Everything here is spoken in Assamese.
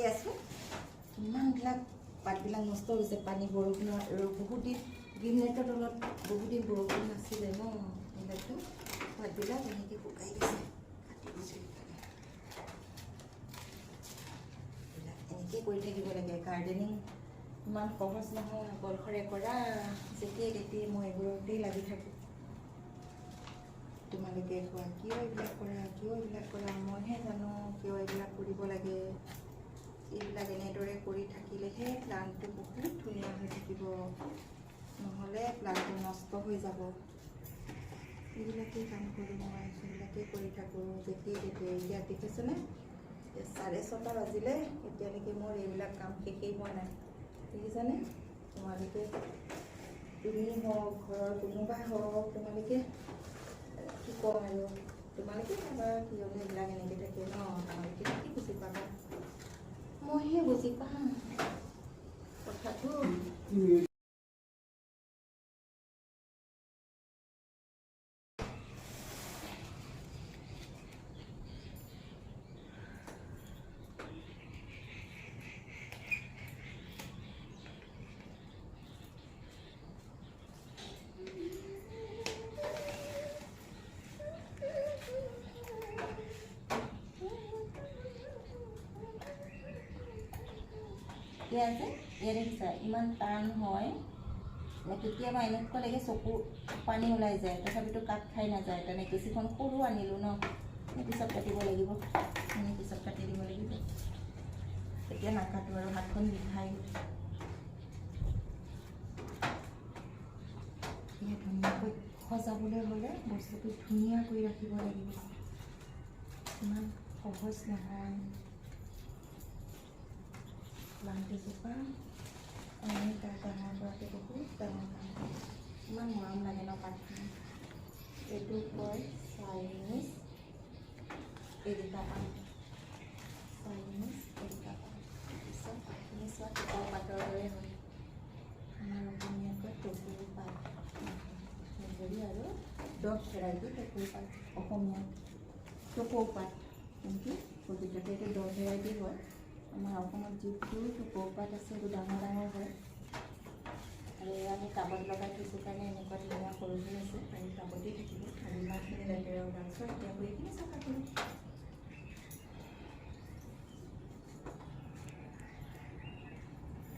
আছোঁ। ইমানবিলাক পাতবিলাক নষ্ট হৈছে, পানী বৰষুণৰ বহুত দিন গ্ৰীণ নেটৰ তলত বহুত দিন বৰষুণ নাছিলে ন, এইবিলাকতো পাতবিলাক এনেকৈ শুকাই গৈছে। কাটি দিছোঁ এনেকৈ কৰি থাকিব লাগে। গাৰ্ডেনিং ইমান সহজ নহয়, অকলশৰে কৰা। যেতিয়াই তেতিয়াই মই এইবোৰতেই লাগি থাকোঁ। তোমালোকে কোৱা কিয় এইবিলাক কৰা, কিয় এইবিলাক কৰা? মইহে জানো কিয় এইবিলাক কৰিব লাগে। এইবিলাক এনেদৰে কৰি থাকিলেহে প্লাণ্টটো বহুত ধুনীয়া হৈ থাকিব, নহ'লে প্লাণ্টটো নষ্ট হৈ যাব। এইবিলাকেই কাম কৰোঁ মই, সেইবিলাকেই কৰি থাকোঁ যেতিয়াই তেতিয়াই। এতিয়া দেখিছেনে 6:30 বাজিলে, এতিয়ালৈকে মোৰ এইবিলাক কাম শেষেই হোৱা নাই। দেখিছানে? তোমালোকে, তুমি হওক, ঘৰৰ কোনোবাই হওক, তোমালোকে কি কওঁ আৰু, তোমালোকে পাবা কিয়নো এইবিলাক এনেকৈ থাকে ন। তোমালোকে কি বুজি পাবা? মইহে বুজি পাম কথাটো। এতিয়া যে এয়া দেখিছা ইমান টান হয়, কেতিয়াবা এনেকুৱা লাগে চকু পানী ওলাই যায়, তথাপিতো কাট খাই নাযায়। তেনেকৈ কেঁচিখন সৰু আনিলোঁ ন, পিছত কাটিব লাগিব, পিছত কাটি দিব লাগিব। এতিয়া নাকাটো আৰু, হাতখন বিষাই। এতিয়া ধুনীয়াকৈ সজাবলৈ হ'লে বস্তুটো ধুনীয়াকৈ ৰাখিব লাগিব, ইমান সহজ নহয়। প্লাণ্ট এজোপা আমি তাৰ ডাঙৰ কৰাটো বহুত ডাঙৰ কাম। ইমান মৰম লাগে ন পাতখিনি। এইটো কয় চাইনিজ এৰিকা পাত। চাইনিজ এৰিকা পাত। পিছত পাতখিনি চোৱা টকৌ পাতৰ দৰে হয়। আমাৰ অসমীয়াকৈ টকৌ পাত, হেৰি আৰু দহ ভেৰাইটি টকৌ পাত। অসমীয়াত টকৌ পাত, কিন্তু প্ৰকৃততে এইটো 10 ভেৰাইটি হয়। আমাৰ অসমত যিটো টকৌ পাত আছে সেইটো ডাঙৰ ডাঙৰ হয়। আৰু আমি টাবত লগাই থৈছোঁ কাৰণে এনেকুৱা ধুনীয়া সৰু হৈ আছে, আৰু টাবতেই থাকিব। আৰু ইমানখিনি লেতেৰা ওলাইছে, এতিয়া এইখিনি চাফা কৰিম।